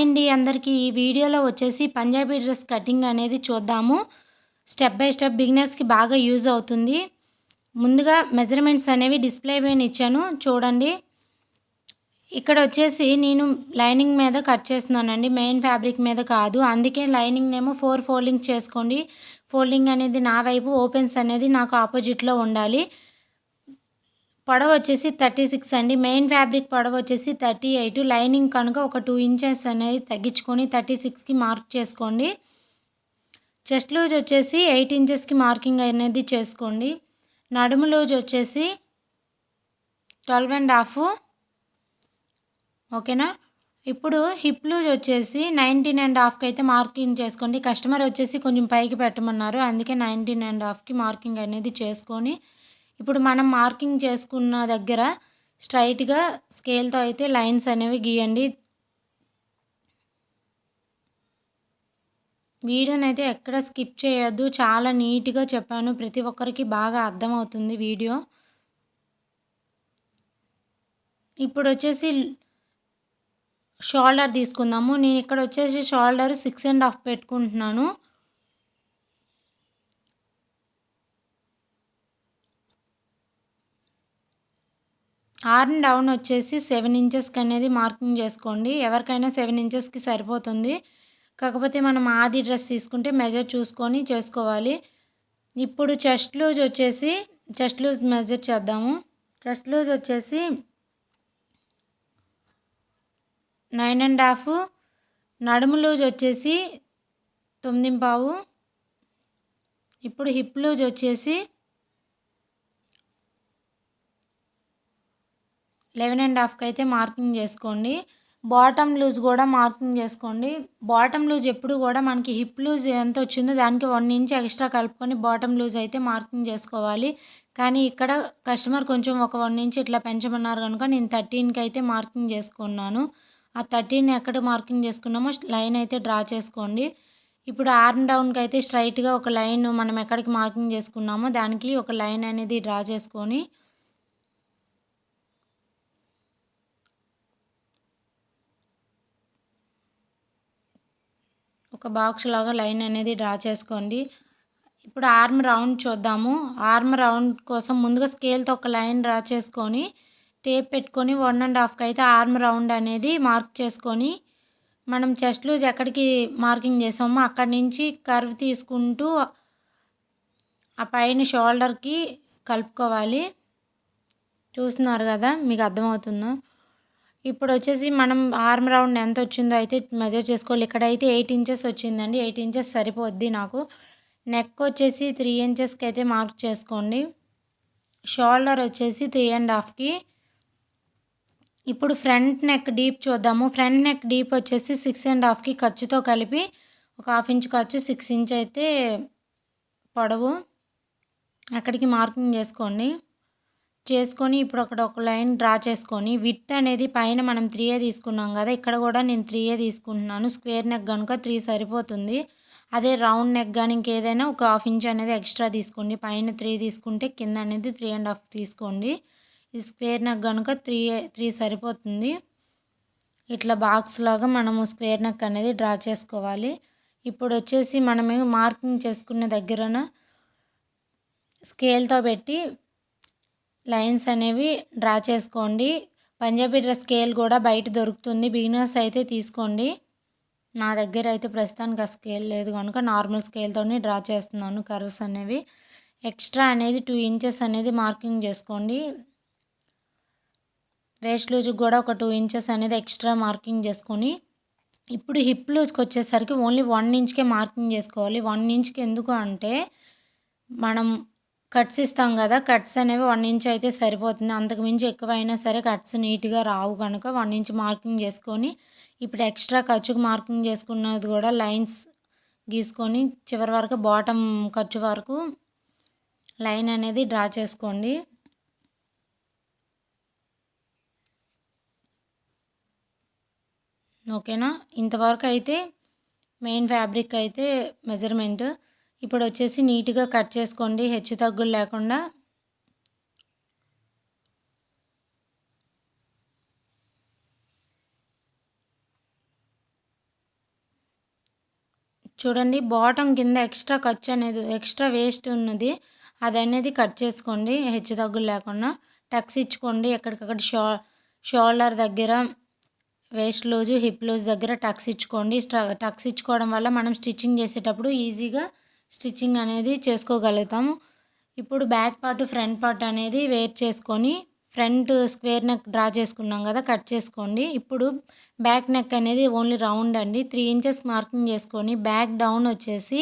అండి అందరికీ. ఈ వీడియోలో వచ్చేసి పంజాబీ డ్రెస్ కటింగ్ అనేది చూద్దాము. స్టెప్ బై స్టెప్ బిగినర్స్‌కి బాగా యూజ్ అవుతుంది. ముందుగా మెజర్‌మెంట్స్ అనేవి డిస్‌ప్లే పైన ఇచ్చాను చూడండి. ఇక్కడ వచ్చేసి నేను లైనింగ్ మీద కట్ చేస్తున్నానండి. మెయిన్ ఫ్యాబ్రిక్ మీద కాదు. అందుకే లైనింగ్‌నేమో 4 ఫోల్డింగ్ చేసుకోండి. ఫోల్డింగ్ అనేది నా వైపు, ఓపెన్స్ అనేది నాకు ఆపోజిట్‌లో ఉండాలి. పొడవు వచ్చేసి 36 అండి. మెయిన్ ఫ్యాబ్రిక్ పొడవు వచ్చేసి 38. లైనింగ్ కనుక ఒక 2 ఇంచెస్ అనేది తగ్గించుకొని 36కి మార్క్ చేసుకోండి. చెస్ట్ లూజ్ వచ్చేసి 8 ఇంచెస్కి మార్కింగ్ అనేది చేసుకోండి. నడుము లూజ్ వచ్చేసి 12.5. ఓకేనా. ఇప్పుడు హిప్ లూజ్ వచ్చేసి 19.5కి అయితే మార్కింగ్ చేసుకోండి. కస్టమర్ వచ్చేసి కొంచెం పైకి పెట్టమన్నారు, అందుకే 19.5కి మార్కింగ్ అనేది చేసుకొని ఇప్పుడు మనం మార్కింగ్ చేసుకున్న దగ్గర స్ట్రైట్గా స్కేల్తో అయితే లైన్స్ అనేవి గీయండి. వీడియోని అయితే ఎక్కడ స్కిప్ చేయొద్దు. చాలా నీట్గా చెప్పాను, ప్రతి ఒక్కరికి బాగా అర్థమవుతుంది వీడియో. ఇప్పుడు వచ్చేసి షోల్డర్ తీసుకుందాము. నేను ఇక్కడ వచ్చేసి షోల్డర్ 6.5 పెట్టుకుంటున్నాను. ఆర్మ్ డౌన్ వచ్చేసి 7 ఇంచెస్కి అనేది మార్కింగ్ చేసుకోండి. ఎవరికైనా 7 ఇంచెస్కి సరిపోతుంది. కాకపోతే మనం ఆది డ్రెస్ తీసుకుంటే మెజర్ చూసుకొని చేసుకోవాలి. ఇప్పుడు చెస్ట్ లూజ్ వచ్చేసి చెస్ట్ లూజ్ మెజర్ చేద్దాము. చెస్ట్ లూజ్ వచ్చేసి 9.5. నడుము లూజ్ వచ్చేసి 9.5. ఇప్పుడు హిప్ లూజ్ వచ్చేసి 11.5కి అయితే మార్కింగ్ చేసుకోండి. బాటమ్ లూజ్ కూడా మార్కింగ్ చేసుకోండి. బాటమ్ లూజ్ ఎప్పుడు కూడా మనకి హిప్ లూజ్ ఎంత వచ్చిందో దానికి 1 ఇంచ్ ఎక్స్ట్రా కలుపుకొని బాటమ్ లూజ్ అయితే మార్కింగ్ చేసుకోవాలి. కానీ ఇక్కడ కస్టమర్ కొంచెం ఒక 1 ఇంచ్ ఇట్లా పెంచమన్నారు కనుక నేను 13కి అయితే మార్కింగ్ చేసుకున్నాను. ఆ 13 ఎక్కడ మార్కింగ్ చేసుకున్నామో లైన్ అయితే డ్రా చేసుకోండి. ఇప్పుడు ఆర్మ్ డౌన్కి అయితే స్ట్రైట్గా ఒక లైన్ మనం ఎక్కడికి మార్కింగ్ చేసుకున్నామో దానికి ఒక లైన్ అనేది డ్రా చేసుకొని ఒక బాక్స్ లాగా లైన్ అనేది డ్రా చేసుకోండి. ఇప్పుడు ఆర్మ్ రౌండ్ చూద్దాము. ఆర్మ్ రౌండ్ కోసం ముందుగా స్కేల్తో ఒక లైన్ డ్రా చేసుకొని టేప్ పెట్టుకొని 1.5కి అయితే ఆర్మ్ రౌండ్ అనేది మార్క్ చేసుకొని మనం చెస్ట్ లూజ్ ఎక్కడికి మార్కింగ్ చేసామో అక్కడి నుంచి కర్వ్ తీసుకుంటూ ఆ పైన షోల్డర్కి కలుపుకోవాలి. చూస్తున్నారు కదా, మీకు అర్థమవుతుందో. ఇప్పుడు వచ్చేసి మనం ఆర్మ్ రౌండ్ ఎంత వచ్చిందో అయితే మెజర్ చేసుకోవాలి. ఇక్కడైతే 8 ఇంచెస్ వచ్చిందండి. 8 ఇంచెస్ సరిపోద్ది నాకు. నెక్ వచ్చేసి 3 ఇంచెస్కి అయితే మార్క్ చేసుకోండి. షోల్డర్ వచ్చేసి 3.5కి. ఇప్పుడు ఫ్రంట్ నెక్ డీప్ చూద్దాము. ఫ్రంట్ నెక్ డీప్ వచ్చేసి 6.5కి ఖర్చుతో కలిపి ఒక 1/2 ఇంచ్ ఖర్చు, 6 ఇంచ్ అయితే పొడవు అక్కడికి మార్కింగ్ చేసుకొని ఇప్పుడు అక్కడ ఒక లైన్ డ్రా చేసుకొని విడ్త్ అనేది పైన మనం 3 తీసుకున్నాం కదా, ఇక్కడ కూడా నేను 3 తీసుకుంటున్నాను. స్క్వేర్ నెక్ కనుక 3 సరిపోతుంది. అదే రౌండ్ నెక్ కానీ ఇంకేదైనా ఒక 1/2 ఇంచ్ అనేది ఎక్స్ట్రా తీసుకోండి. పైన 3 తీసుకుంటే కింద అనేది 3.5 తీసుకోండి. ఇది స్క్వేర్ నెక్ కనుక 3 సరిపోతుంది. ఇట్లా బాక్స్ లాగా మనము స్క్వేర్ నెక్ అనేది డ్రా చేసుకోవాలి. ఇప్పుడు వచ్చేసి మనము మార్కింగ్ చేసుకున్న దగ్గరన స్కేల్తో పెట్టి లైన్స్ అనేవి డ్రా చేసుకోండి. పంజాబీ డ్రెస్ స్కేల్ కూడా బయట దొరుకుతుంది, బిగినర్స్ అయితే తీసుకోండి. నా దగ్గర అయితే ప్రస్తుతానికి ఆ స్కేల్ లేదు కనుక నార్మల్ స్కేల్తోనే డ్రా చేస్తున్నాను కర్వ్స్ అనేవి. ఎక్స్ట్రా అనేది 2 ఇంచెస్ అనేది మార్కింగ్ చేసుకోండి. వేస్ట్ లూజ్కి కూడా ఒక 2 ఇంచెస్ అనేది ఎక్స్ట్రా మార్కింగ్ చేసుకొని ఇప్పుడు హిప్ లూజ్కి వచ్చేసరికి ఓన్లీ 1 ఇంచ్కే మార్కింగ్ చేసుకోవాలి. 1 ఇంచ్కి ఎందుకు అంటే మనం కట్స్ ఇస్తాం కదా, కట్స్ అనేవి 1 ఇంచ్ అయితే సరిపోతుంది. అంతకుమించి ఎక్కువైనా సరే కట్స్ నీట్గా రావు కనుక 1 ఇంచ్ మార్కింగ్ చేసుకొని ఇప్పుడు ఎక్స్ట్రా ఖర్చుకు మార్కింగ్ చేసుకున్నది కూడా లైన్స్ గీసుకొని చివరి వరకు బాటమ్ ఖర్చు వరకు లైన్ అనేది డ్రా చేసుకోండి. ఓకేనా. ఇంతవరకు అయితే మెయిన్ ఫ్యాబ్రిక్ అయితే మెజర్మెంట్. ఇప్పుడు వచ్చేసి నీట్గా కట్ చేసుకోండి, హెచ్చు తగ్గులు లేకుండా. చూడండి బాటమ్ కింద ఎక్స్ట్రా ఖర్చు అనేది ఎక్స్ట్రా వేస్ట్ ఉన్నది అది అనేది కట్ చేసుకోండి, హెచ్చు తగ్గులు లేకుండా టక్స్ ఇచ్చుకోండి. ఎక్కడికక్కడ షోల్డర్ దగ్గర, వేస్ట్ లూజు, హిప్ లూజ్ దగ్గర టక్స్ ఇచ్చుకోండి. టక్స్ ఇచ్చుకోవడం వల్ల మనం స్టిచ్చింగ్ చేసేటప్పుడు ఈజీగా స్టిచ్చింగ్ అనేది చేసుకోగలుగుతాము. ఇప్పుడు బ్యాక్ పార్ట్ ఫ్రంట్ పార్ట్ అనేది వేర్ చేసుకొని ఫ్రంట్ స్క్వేర్ నెక్ డ్రా చేసుకున్నాం కదా, కట్ చేసుకోండి. ఇప్పుడు బ్యాక్ నెక్ అనేది ఓన్లీ రౌండ్ అండి. 3 ఇంచెస్ మార్కింగ్ చేసుకొని బ్యాక్ డౌన్ వచ్చేసి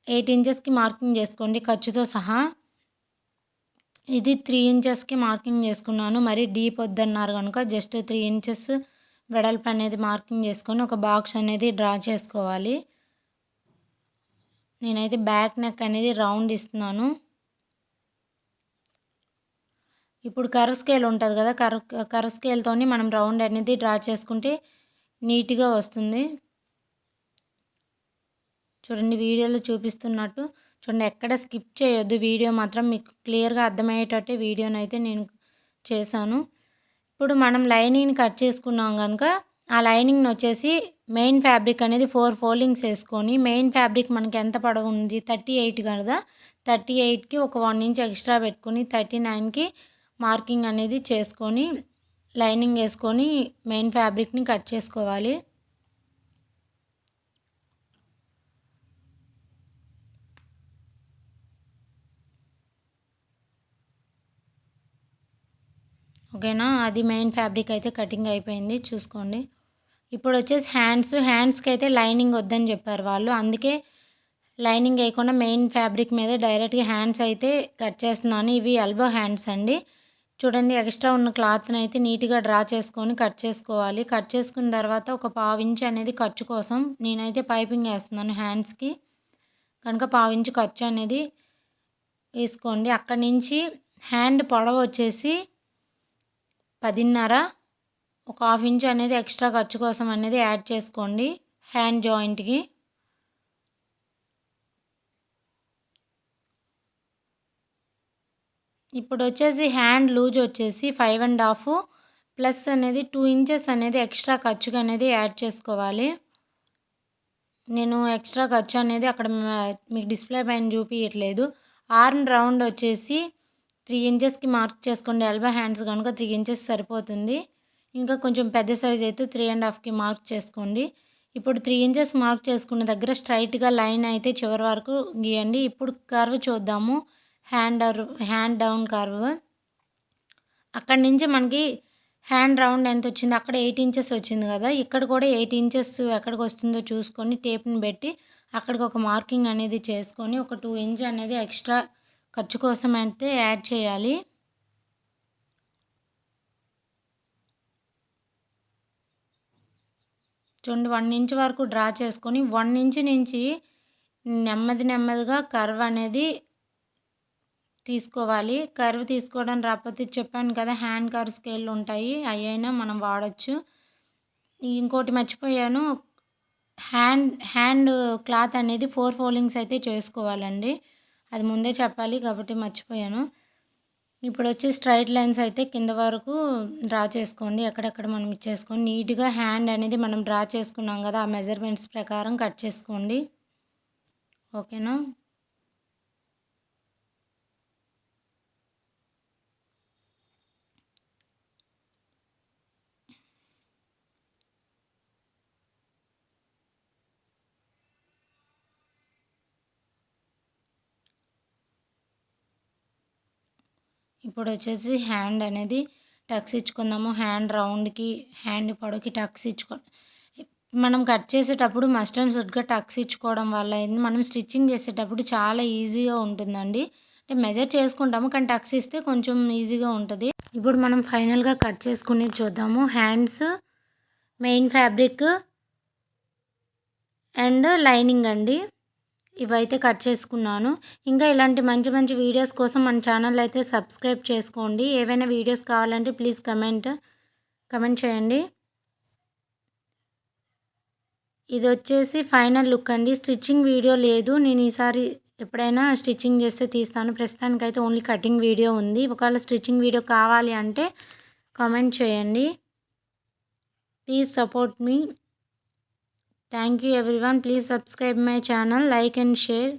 8 ఇంచెస్కి మార్కింగ్ చేసుకోండి ఖర్చుతో సహా. ఇది 3 ఇంచెస్కి మార్కింగ్ చేసుకున్నాను, మరీ డీప్ వద్దన్నారు కనుక జస్ట్ 3 ఇంచెస్ వెడల్పు అనేది మార్కింగ్ చేసుకొని ఒక బాక్స్ అనేది డ్రా చేసుకోవాలి. నేనైతే బ్యాక్ నెక్ అనేది రౌండ్ ఇస్తున్నాను. ఇప్పుడు కర్వ్ స్కేల్ ఉంటుంది కదా, కర్వ్ స్కేల్తో మనం రౌండ్ అనేది డ్రా చేసుకుంటే నీట్గా వస్తుంది. చూడండి వీడియోలో చూపిస్తున్నట్టు చూడండి, ఎక్కడ స్కిప్ చేయొద్దు. వీడియో మాత్రం మీకు క్లియర్గా అర్థమయ్యేటట్టే వీడియోని అయితే నేను చేశాను. ఇప్పుడు మనం లైనింగ్ని కట్ చేసుకున్నాం కనుక ఆ లైనింగ్ని వచ్చేసి మెయిన్ ఫ్యాబ్రిక్ అనేది 4 ఫోల్డింగ్స్ వేసుకొని, మెయిన్ ఫ్యాబ్రిక్ మనకి ఎంత పొడవు ఉంది 38 కదా, 38కి ఒక 1 ఇంచ్ ఎక్స్ట్రా పెట్టుకొని 39కి మార్కింగ్ అనేది చేసుకొని లైనింగ్ వేసుకొని మెయిన్ ఫ్యాబ్రిక్ని కట్ చేసుకోవాలి. ఓకేనా, అది మెయిన్ ఫ్యాబ్రిక్ అయితే కటింగ్ అయిపోయింది చూసుకోండి. ఇప్పుడు వచ్చేసి హ్యాండ్స్కి అయితే లైనింగ్ వద్దని చెప్పారు వాళ్ళు, అందుకే లైనింగ్ వేయకుండా మెయిన్ ఫ్యాబ్రిక్ మీద డైరెక్ట్గా హ్యాండ్స్ అయితే కట్ చేస్తున్నాను. ఇవి ఎల్బో హ్యాండ్స్ అండి. చూడండి ఎక్స్ట్రా ఉన్న క్లాత్ని అయితే నీట్గా డ్రా చేసుకొని కట్ చేసుకోవాలి. కట్ చేసుకున్న తర్వాత ఒక 1/2 ఇంచ్ అనేది ఖర్చు కోసం నేనైతే పైపింగ్ వేస్తున్నాను హ్యాండ్స్కి కనుక 1/2 ఇంచ్ ఖర్చు అనేది వేసుకోండి. అక్కడి నుంచి హ్యాండ్ పొడవు వచ్చేసి 10.5, ఒక 1/2 ఇంచ్ అనేది ఎక్స్ట్రా ఖర్చు కోసం అనేది యాడ్ చేసుకోండి హ్యాండ్ జాయింట్కి. ఇప్పుడు వచ్చేసి హ్యాండ్ లూజ్ వచ్చేసి 5.5 ప్లస్ అనేది 2 ఇంచెస్ అనేది ఎక్స్ట్రా ఖర్చుగా అనేది యాడ్ చేసుకోవాలి. నేను ఎక్స్ట్రా ఖర్చు అనేది అక్కడ మీకు డిస్ప్లే పైన చూపించట్లేదు. ఆర్మ్ రౌండ్ వచ్చేసి 3 ఇంచెస్కి మార్క్ చేసుకోండి. ఎల్బో హ్యాండ్స్ కనుక 3 ఇంచెస్ సరిపోతుంది. ఇంకా కొంచెం పెద్ద సైజ్ అయితే 3.5కి మార్క్ చేసుకోండి. ఇప్పుడు 3 ఇంచెస్ మార్క్ చేసుకున్న దగ్గర స్ట్రైట్గా లైన్ అయితే చివరి వరకు గీయండి. ఇప్పుడు కర్వ్ చూద్దాము. హ్యాండ్ డౌన్ కర్వ్ అక్కడి నుంచి మనకి హ్యాండ్ రౌండ్ ఎంత వచ్చింది, అక్కడ 8 ఇంచెస్ వచ్చింది కదా, ఇక్కడ కూడా 8 ఇంచెస్ ఎక్కడికి వస్తుందో చూసుకొని టేప్ని పెట్టి అక్కడికి ఒక మార్కింగ్ అనేది చేసుకొని ఒక 2 ఇంచ్ అనేది ఎక్స్ట్రా ఖర్చు కోసం అయితే యాడ్ చేయాలి. చూడండి 1 ఇంచ్ వరకు డ్రా చేసుకొని 1 ఇంచ్ నుంచి నెమ్మదిగా కర్వ్ అనేది తీసుకోవాలి. కర్వ్ తీసుకోవడం రాకపోతే చెప్పాను కదా, హ్యాండ్ కర్వ్ స్కేళ్ళు ఉంటాయి, అవి అయినా మనం వాడచ్చు. ఇంకోటి మర్చిపోయాను, హ్యాండ్ క్లాత్ అనేది 4 ఫోల్డింగ్స్ అయితే చేసుకోవాలండి, అది ముందే చెప్పాలి కాబట్టి మర్చిపోయాను. ఇప్పుడు వచ్చి స్ట్రైట్ లైన్స్ అయితే కింద వరకు డ్రా చేసుకోండి. ఎక్కడెక్కడ మనం ఇచ్చేసుకొని నీట్గా హ్యాండ్ అనేది మనం డ్రా చేసుకున్నాం కదా, ఆ మెజర్మెంట్స్ ప్రకారం కట్ చేసుకోండి. ఓకేనా, ఇప్పుడు వచ్చేసి హ్యాండ్ అనేది టక్స్ ఇచ్చుకుందాము. హ్యాండ్ రౌండ్కి హ్యాండ్ పొడవుకి టక్స్ మనం కట్ చేసేటప్పుడు మస్ట్ అండ్ షుడ్గా టక్స్ ఇచ్చుకోవడం వల్ల మనం స్టిచ్చింగ్ చేసేటప్పుడు చాలా ఈజీగా ఉంటుందండి. అంటే మెజర్ చేసుకుంటాము కానీ టక్స్ ఇస్తే కొంచెం ఈజీగా ఉంటుంది. ఇప్పుడు మనం ఫైనల్గా కట్ చేసుకునేది చూద్దాము. Hands, main fabric and lining అండి, ఇవైతే కట్ చేసుకున్నాను. ఇంకా ఇలాంటి మంచి మంచి వీడియోస్ కోసం మన ఛానల్ అయితే సబ్స్క్రైబ్ చేసుకోండి. ఏవైనా వీడియోస్ కావాలంటే ప్లీజ్ కమెంట్ చేయండి. ఇది వచ్చేసి ఫైనల్ లుక్ అండి. స్టిచ్చింగ్ వీడియో లేదు, నేను ఈసారి ఎప్పుడైనా స్టిచ్చింగ్ చేస్తే తీస్తాను. ప్రస్తుతానికైతే ఓన్లీ కటింగ్ వీడియో ఉంది. ఒకవేళ స్టిచ్చింగ్ వీడియో కావాలి అంటే కామెంట్ చేయండి. Please support me. Thank you everyone. Please subscribe my channel, like and share.